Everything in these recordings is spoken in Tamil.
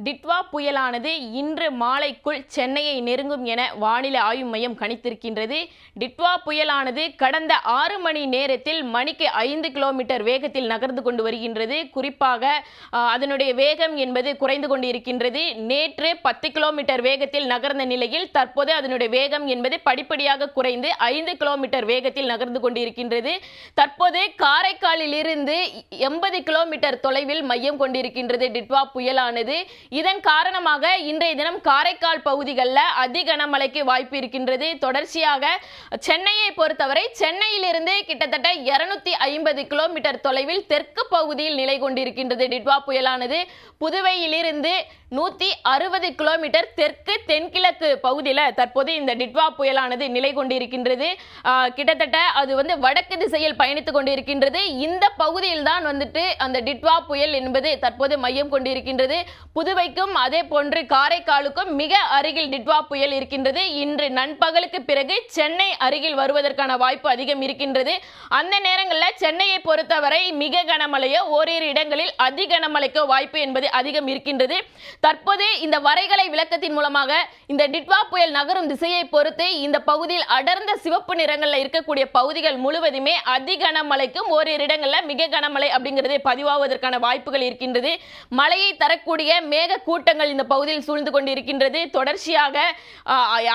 டிட்வா புயலானது இன்று மாலைக்குள் சென்னையை நெருங்கும் என வானிலை ஆய்வு மையம் கணித்திருக்கின்றது. டிட்வா புயலானது கடந்த 6 மணி நேரத்தில் மணிக்கு 5 கிலோமீட்டர் வேகத்தில் நகர்ந்து கொண்டு வருகின்றது. குறிப்பாக அதனுடைய வேகம் என்பது குறைந்து கொண்டிருக்கின்றது. நேற்று 10 கிலோமீட்டர் வேகத்தில் நகர்ந்த நிலையில் தற்போது அதனுடைய வேகம் என்பது படிப்படியாக குறைந்து 5 கிலோமீட்டர் வேகத்தில் நகர்ந்து கொண்டிருக்கின்றது. தற்போது காரைக்காலில் இருந்து 80 கிலோமீட்டர் தொலைவில் மையம் கொண்டிருக்கின்றது டிட்வா புயலானது. இதன் காரணமாக இன்றைய தினம் காரைக்கால் பகுதிகளில் அதி கனமழைக்கு வாய்ப்பு இருக்கின்றது. தொடர்ச்சியாக சென்னையை பொறுத்தவரை சென்னையிலிருந்து கிட்டத்தட்ட 250 கிலோமீட்டர் தொலைவில் தெற்கு பகுதியில் நிலை கொண்டிருக்கின்றது டிட்வா புயலானது. புதுவையிலிருந்து 160 கிலோமீட்டர் தெற்கு தென்கிழக்கு பகுதியில் தற்போது இந்த டிட்வா புயலானது நிலை கொண்டிருக்கின்றது. கிட்டத்தட்ட அது வடக்கு திசையில் பயணித்துக் கொண்டிருக்கின்றது. இந்த பகுதியில் தான் அந்த டிட்வா புயல் என்பது தற்போது மையம் கொண்டிருக்கின்றது. புதுவைக்கும் அதே போன்று காரைக்காலுக்கும் மிக அருகில் டிட்வா புயல் இருக்கின்றது. இன்று நண்பகலுக்கு பிறகு சென்னை அருகில் வருவதற்கான வாய்ப்பு அதிகம் இருக்கின்றது. அந்த நேரங்களில் சென்னையை பொறுத்தவரை மிக கனமழையோ ஓரிரு இடங்களில் அதி கனமழைக்கோ வாய்ப்பு என்பது அதிகம் இருக்கின்றது. தற்போது இந்த வரைகலை விளக்கத்தின் மூலமாக இந்த டிட்வா புயல் நகரும் திசையை பொறுத்து இந்த பகுதியில் அடர்ந்த சிவப்பு நிறங்களில் இருக்கக்கூடிய பகுதிகள் முழுவதுமே அதி கனமழைக்கும் ஓரிரு இடங்களில் மிக கனமழை அப்படிங்கிறது பதிவாவதற்கான வாய்ப்புகள் இருக்கின்றது. மழையை தரக்கூடிய மேக கூட்டங்கள் இந்த பகுதியில் சூழ்ந்து கொண்டிருக்கின்றது. தொடர்ச்சியாக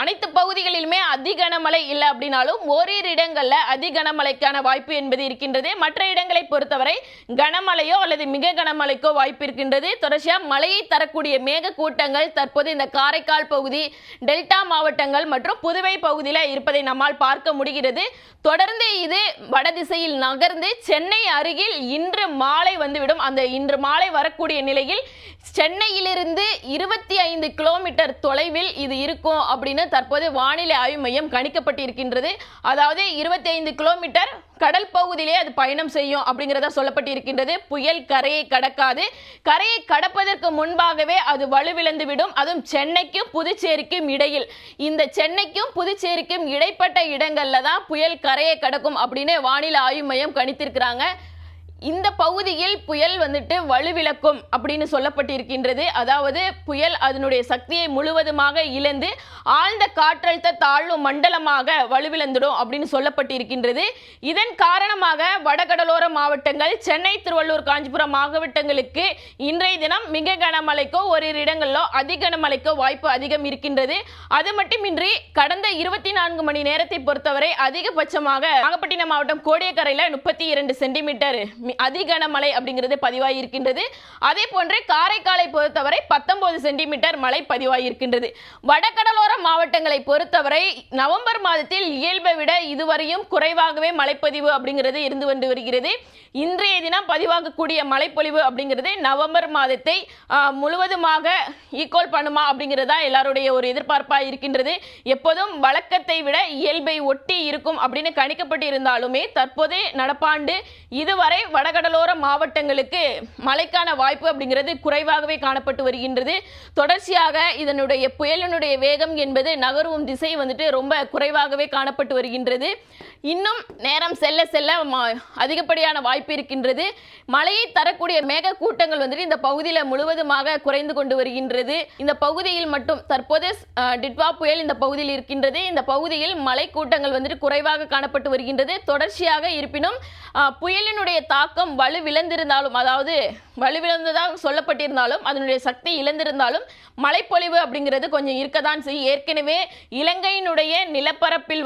அனைத்து பகுதிகளிலுமே அதி கனமழை இல்லை அப்படின்னாலும் ஓரிரு இடங்களில் அதி கனமழைக்கான வாய்ப்பு என்பது இருக்கின்றது. மற்ற இடங்களை பொறுத்தவரை கனமழையோ அல்லது மிக கனமழைக்கோ வாய்ப்பு இருக்கின்றது. தொடர்ச்சியாக மழையை தரக்கூடிய மேக கூட்டங்கள் தற்போது இந்த காரைக்கால் பகுதி, டெல்டா மாவட்டங்கள் மற்றும் புதுவை பகுதியில் இருப்பதை நம்மால் பார்க்க முடிகிறது. தொடர்ந்து இது வடதிசையில் நகர்ந்து சென்னை அருகில் இன்று மாலை வந்துவிடும். அந்த இன்று மாலை வரக்கூடிய நிலையில் சென்னையிலிருந்து 25 கிலோமீட்டர் தொலைவில் இது இருக்கும் அப்படின்னு தற்போது வானிலை ஆய்வு மையம் கணிக்கப்பட்டிருக்கின்றது. அதாவது 25 கிலோமீட்டர் கடல் பகுதியிலே அது பயணம் செய்யும் அப்படிங்கிறத சொல்லப்பட்டிருக்கின்றது. புயல் கரையை கடக்காது. கரையை கடப்பதற்கு முன்பாகவே அது வலுவிழந்து விடும். அதுவும் சென்னைக்கும் புதுச்சேரிக்கும் இடையில், இந்த சென்னைக்கும் புதுச்சேரிக்கும் இடைப்பட்ட இடங்கள்ல தான் புயல் கரையை கடக்கும் அப்படின்னு வானிலை ஆய்வு மையம் கணித்திருக்கிறாங்க. இந்த பகுதியில் புயல் வலுவிழக்கும் அப்படின்னு சொல்லப்பட்டிருக்கின்றது. அதாவது புயல் அதனுடைய சக்தியை முழுவதுமாக இழந்து ஆழ்ந்த காற்றழுத்த தாழ்வு மண்டலமாக வலுவிழந்துடும் அப்படின்னு சொல்லப்பட்டிருக்கின்றது. இதன் காரணமாக வடகடலோர மாவட்டங்கள், சென்னை, திருவள்ளூர், காஞ்சிபுரம் மாவட்டங்களுக்கு இன்றைய தினம் மிக கனமழைக்கோ ஓரிரு இடங்களிலோ அதி கனமழைக்கோ வாய்ப்பு அதிகம் இருக்கின்றது. அது மட்டுமின்றி கடந்த 24 மணி நேரத்தை பொறுத்தவரை அதிகபட்சமாக நாகப்பட்டினம் மாவட்டம் கோடியக்கரையில் 32 சென்டிமீட்டர் அதி கனமழை அப்படிங்கிறது பதிவாகியிருக்கின்றது. அதே போன்று காரைக்காலை பொறுத்தவரை 19 சென்டிமீட்டர் மழை பதிவாகியிருக்கின்றது. வடகடலோர மாவட்டங்களை பொறுத்தவரை நவம்பர் மாதத்தில் இயல்பை விட இதுவரையும் குறைவாகவே மழைப்பதிவு அப்படிங்கிறது இருந்து வந்து வருகிறது. இன்றைய தினம் பதிவாகக்கூடிய மழைப்பொழிவு அப்படிங்கிறது நவம்பர் மாதத்தை முழுவதுமாக ஈக்குவல் பண்ணுமா அப்படிங்கிறதா எல்லாருடைய ஒரு எதிர்பார்ப்பாக இருக்கின்றது. எப்போதும் வழக்கத்தை விட இயல்பை ஒட்டி இருக்கும் அப்படின்னு கணிக்கப்பட்டு இருந்தாலுமே தற்போது நடப்பாண்டு இதுவரை வடகடலோர மாவட்டங்களுக்கு மழைக்கான வாய்ப்பு அப்படிங்கிறது குறைவாகவே காணப்பட்டு வருகின்றது. தொடர்ச்சியாக இதனுடைய புயலினுடைய வேகம் என்பது நகரும் திசை ரொம்ப குறைவாகவே காணப்பட்டு வருகின்றது. இன்னும் நேரம் செல்ல செல்ல அதிகப்படியான வாய்ப்பு இருக்கின்றது. மழையை தரக்கூடிய மேக கூட்டங்கள் இந்த பகுதியில் முழுவதுமாக குறைந்து கொண்டு வருகின்றது. இந்த பகுதியில் மட்டும் தற்போது டிட்வா புயல் இந்த பகுதியில் இருக்கின்றது. இந்த பகுதியில் மழை கூட்டங்கள் குறைவாக காணப்பட்டு வருகின்றது. தொடர்ச்சியாக இருப்பினும் புயலினுடைய தாக்கம் வலுவிழந்திருந்தாலும், அதாவது வலுவிழந்ததாக சொல்லப்பட்டிருந்தாலும் அதனுடைய சக்தி இழந்திருந்தாலும் மழைப்பொழிவு அப்படிங்கிறது கொஞ்சம் இருக்கதான் செய்யும். ஏற்கனவே இலங்கையினுடைய நிலப்பரப்பில்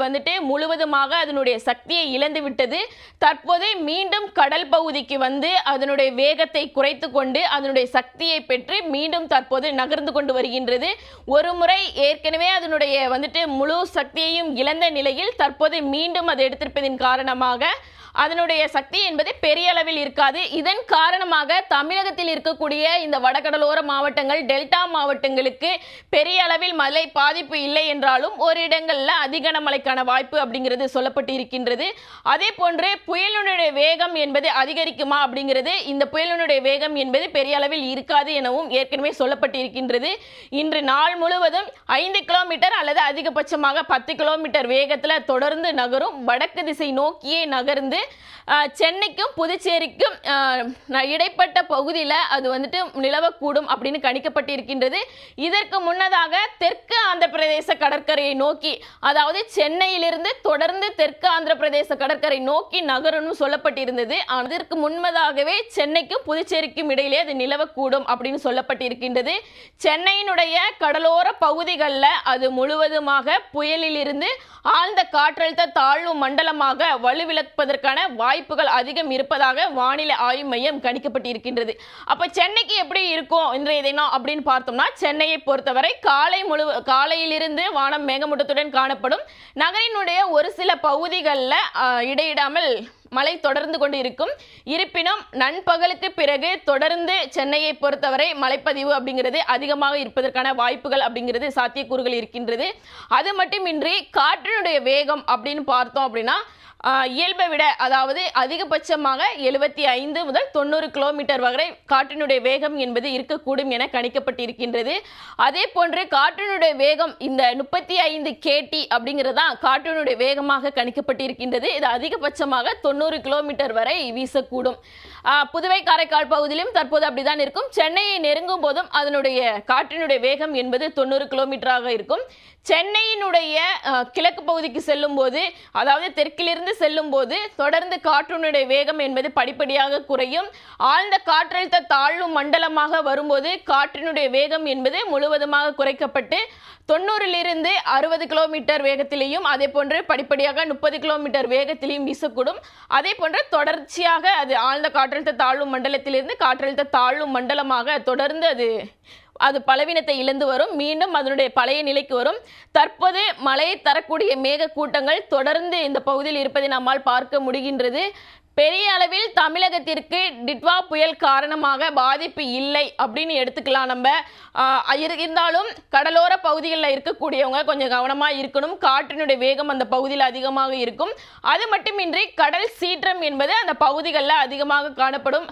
முழுவதுமாக அதனுடைய சக்தியை இழந்து விட்டது. தற்போது மீண்டும் கடல் பகுதிக்கு அதனுடைய வேகத்தை குறைத்து கொண்டு அதனுடைய சக்தியை பெற்று மீண்டும் தற்போது நகர்ந்து கொண்டு வருகின்றது. ஒரு முறை ஏற்கனவே அதனுடைய முழு சக்தியையும் இழந்த நிலையில் தற்போது மீண்டும் அதை எடுத்திருப்பதின் காரணமாக அதனுடைய சக்தி என்பது பெரிய அளவில் இருக்காது. இதன் காரணமாக தமிழகத்தில் இருக்கக்கூடிய இந்த வடகடலோர மாவட்டங்கள், டெல்டா மாவட்டங்களுக்கு பெரிய அளவில் மழை பாதிப்பு இல்லை என்றாலும் ஒரு இடங்களில் அதிக கனமழைக்கான வாய்ப்பு அப்படிங்கிறது சொல்லப்பட்டு இருக்கின்றது. அதே போன்று புயலினுடைய வேகம் என்பது அதிகரிக்குமா அப்படிங்கிறது, இந்த புயலினுடைய வேகம் என்பது பெரிய அளவில் இருக்காது எனவும் ஏற்கனவே சொல்லப்பட்டு இருக்கின்றது. இன்று நாள் முழுவதும் 5 கிலோமீட்டர் அல்லது அதிகபட்சமாக 10 கிலோமீட்டர் வேகத்தில் தொடர்ந்து நகரும். வடக்கு திசை நோக்கியே நகர்ந்து சென்னைக்கும் புதுச்சேரிக்கும் இடைப்பட்ட பகுதியில் அது வந்துட்டு நிலவக்கூடும் அப்படின்னு கணிக்கப்பட்டிருக்கின்றது. இதற்கு முன்னதாக தெற்கு ஆந்திர பிரதேச கடற்கரையை நோக்கி, அதாவது சென்னையிலிருந்து தொடர்ந்து தெற்கு ஆந்திர பிரதேச கடற்கரை நோக்கி நகரும்னு சொல்லப்பட்டிருந்தது. அதற்கு முன்பதாகவே சென்னைக்கும் புதுச்சேரிக்கும் இடையிலே அது நிலவக்கூடும் அப்படின்னு சொல்லப்பட்டிருக்கின்றது. சென்னையினுடைய கடலோர பகுதிகளில் அது முழுவதுமாக புயலிலிருந்து ஆழ்ந்த காற்றழுத்த தாழ்வு மண்டலமாக வலுவிழப்பதற்கான வாய்ப்புகள் அதிகம் இருப்பதாக வானிலை ஆய்வு மையம் கணிக்கப்பட்டிருக்கின்றது. அப்ப சென்னைக்கு எப்படி இருக்கும் இன்றைய தினம் அப்படின்னு பார்த்தோம்னா, சென்னையை பொறுத்தவரை காலையிலிருந்து வானம் மேகமூட்டத்துடன் காணப்படும். நகரினுடைய ஒரு சில பகுதிகளில் இடையிடாமல் மழை தொடர்ந்து கொண்டு இருக்கும். இருப்பினும் நண்பகலுக்கு பிறகு தொடர்ந்து சென்னையை பொறுத்தவரை மழைப்பதிவு அப்படிங்கிறது அதிகமாக இருப்பதற்கான வாய்ப்புகள் அப்படிங்கிறது சாத்தியக்கூறுகள் இருக்கின்றது. அது மட்டுமின்றி காற்றினுடைய வேகம் அப்படின்னு பார்த்தோம் அப்படின்னா இயல்பை விட, அதாவது அதிகபட்சமாக 75 முதல் 90 கிலோமீட்டர் வரை காற்றினுடைய வேகம் என்பது இருக்கக்கூடும் என கணிக்கப்பட்டிருக்கின்றது. அதே போன்று காற்றினுடைய வேகம் இந்த 35 kT அப்படிங்கிறது தான் காற்றினுடைய வேகமாக கணிக்கப்பட்டிருக்கின்றது. இது அதிகபட்சமாக 90 கிலோமீட்டர் வரை வீசக்கூடும். புதுவை காரைக்கால் பகுதியிலும் தற்போது அப்படிதான் இருக்கும். சென்னையை நெருங்கும் போதும் அதனுடைய காற்றினுடைய வேகம் என்பது 90 கிலோமீட்டராக இருக்கும். சென்னையினுடைய கிழக்கு பகுதிக்கு செல்லும் போது, அதாவது தெற்கிலிருந்து செல்லும் போது தொடர்ந்து காற்றினுடைய வேகம் என்பது படிப்படியாக குறையும். ஆழ்ந்த காற்றழுத்த தாழ்வு மண்டலமாக வரும்போது காற்றினுடைய வேகம் என்பது முழுவதுமாக குறைக்கப்பட்டு 90லிருந்து 60 கிலோமீட்டர் வேகத்திலேயும், அதே போன்று படிப்படியாக 30 கிலோமீட்டர் வேகத்திலையும் வீசக்கூடும். அதே போன்று தொடர்ச்சியாக அது ஆழ்ந்த காற்றழுத்த தாழ்வு மண்டலத்திலிருந்து காற்றழுத்த தாழ்வு மண்டலமாக தொடர்ந்து அது பலவீனத்தை இழந்து வரும். மீண்டும் அதனுடைய பழைய நிலைக்கு வரும். தற்போது மழையை தரக்கூடிய மேக கூட்டங்கள் தொடர்ந்து இந்த பகுதியில் இருப்பதை நம்மால் பார்க்க முடிகின்றது. பெரிய அளவில் தமிழகத்திற்கு டிட்வா புயல் காரணமாக பாதிப்பு இல்லை அப்படின்னு எடுத்துக்கலாம். நம்ம இருந்தாலும் கடலோர பகுதிகளில் இருக்கக்கூடியவங்க கொஞ்சம் கவனமாக இருக்கணும். காற்றினுடைய வேகம் அந்த பகுதியில் அதிகமாக இருக்கும். அது மட்டுமின்றி கடல் சீற்றம் என்பது அந்த பகுதிகளில் அதிகமாக காணப்படும்.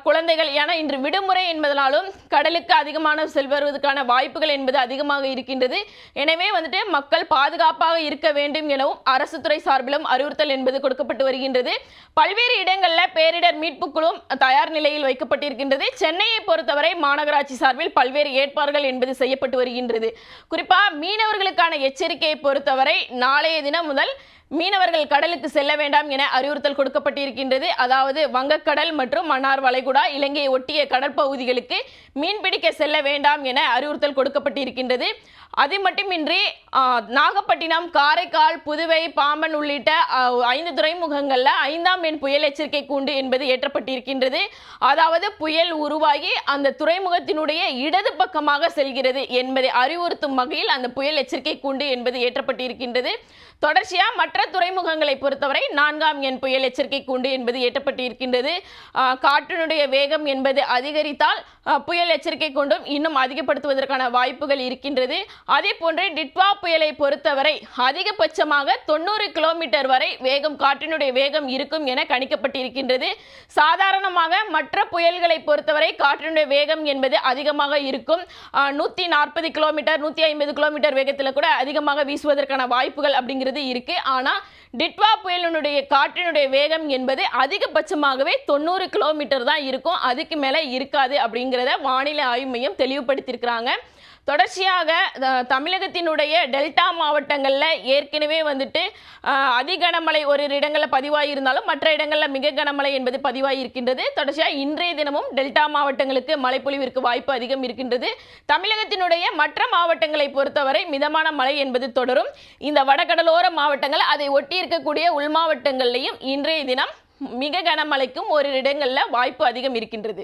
குழந்தைகள், ஏன்னா இன்று விடுமுறை என்பதனாலும் கடலுக்கு அதிகமான செல்வதற்கான வாய்ப்புகள் என்பது அதிகமாக இருக்கின்றது. எனவே வந்துட்டு மக்கள் பாதுகாப்பாக இருக்க வேண்டும் எனவும் அரசு துறை சார்பிலும் அறிவுறுத்தல் என்பது கொடுக்கப்பட்டு வருகின்றது. பல்வேறு இடங்களில் பேரிடர் மீட்பு குழு தயார் நிலையில் வைக்கப்பட்டிருக்கின்றது. சென்னையை பொறுத்தவரை மாநகராட்சி சார்பில் பல்வேறு ஏற்பாடுகள் என்பது செய்யப்பட்டு வருகின்றது. குறிப்பாக மீனவர்களுக்கான எச்சரிக்கையை பொறுத்தவரை நாளைய தினம் முதல் மீனவர்கள் கடலுக்கு செல்ல வேண்டாம் என அறிவுறுத்தல் கொடுக்கப்பட்டிருக்கின்றது. அதாவது வங்கக்கடல் மற்றும் மன்னார் வளைகுடா, இலங்கையை ஒட்டிய கடல் பகுதிகளுக்கு மீன்பிடிக்க செல்ல வேண்டாம் என அறிவுறுத்தல் கொடுக்கப்பட்டிருக்கின்றது. அது மட்டுமின்றி நாகப்பட்டினம், காரைக்கால், புதுவை, பாம்பன் உள்ளிட்ட 5 துறைமுகங்களில் 5ஆம் எண் புயல் எச்சரிக்கை கூண்டு என்பது ஏற்றப்பட்டிருக்கின்றது. அதாவது புயல் உருவாகி அந்த துறைமுகத்தினுடைய இடது பக்கமாக செல்கிறது என்பதை அறிவுறுத்தும் வகையில் அந்த புயல் எச்சரிக்கை கூண்டு என்பது ஏற்றப்பட்டிருக்கின்றது. தொடர்ச்சியாக மற்ற துறைமுகங்களை பொறுத்தவரை 4ஆம் எண் புயல் எச்சரிக்கை கூண்டு என்பது ஏற்றப்பட்டிருக்கின்றது. காற்றினுடைய வேகம் என்பது அதிகரித்தால் புயல் எச்சரிக்கை கூண்டும் இன்னும் அதிகப்படுத்துவதற்கான வாய்ப்புகள் இருக்கின்றது. அதே போன்று டிட்வா புயலை பொறுத்தவரை அதிகபட்சமாக 90 கிலோமீட்டர் வரை காற்றினுடைய வேகம் இருக்கும் என கணிக்கப்பட்டிருக்கின்றது. சாதாரணமாக மற்ற புயல்களை பொறுத்தவரை காற்றினுடைய வேகம் என்பது அதிகமாக இருக்கும். 140 கிலோமீட்டர் 150 கிலோமீட்டர் வேகத்தில் கூட அதிகமாக வீசுவதற்கான வாய்ப்புகள் அப்படிங்கிறது இருக்கு. ஆனால் டிட்வா புயலினுடைய காற்றினுடைய வேகம் என்பது அதிகபட்சமாகவே 90 கிலோமீட்டர் தான் இருக்கும். அதுக்கு மேலே இருக்காது அப்படிங்கிறத வானிலை ஆய்வு மையம் தெளிவுபடுத்தியிருக்கிறாங்க. தொடர்ச்சியாக தமிழகத்தினுடைய டெல்டா மாவட்டங்களில் ஏற்கனவே வந்துட்டு அதிகனமழை ஒரு இடங்களில் பதிவாகி இருந்தாலும் மற்ற இடங்களில் மிக கனமழை என்பது பதிவாகி இருக்கின்றது. தொடர்ச்சியாக இன்றைய தினமும் டெல்டா மாவட்டங்களுக்கு மழைப்பொழிவிற்கு வாய்ப்பு அதிகம் இருக்கின்றது. தமிழகத்தினுடைய மற்ற மாவட்டங்களை பொறுத்தவரை மிதமான மழை என்பது தொடரும். இந்த வடகடலோர மாவட்டங்கள், அதை ஒட்டி இருக்கக்கூடிய உள் மாவட்டங்கள்லையும் இன்றைய தினம் மிக கனமழைக்கும் ஒரு இடங்களில் வாய்ப்பு அதிகம் இருக்கின்றது.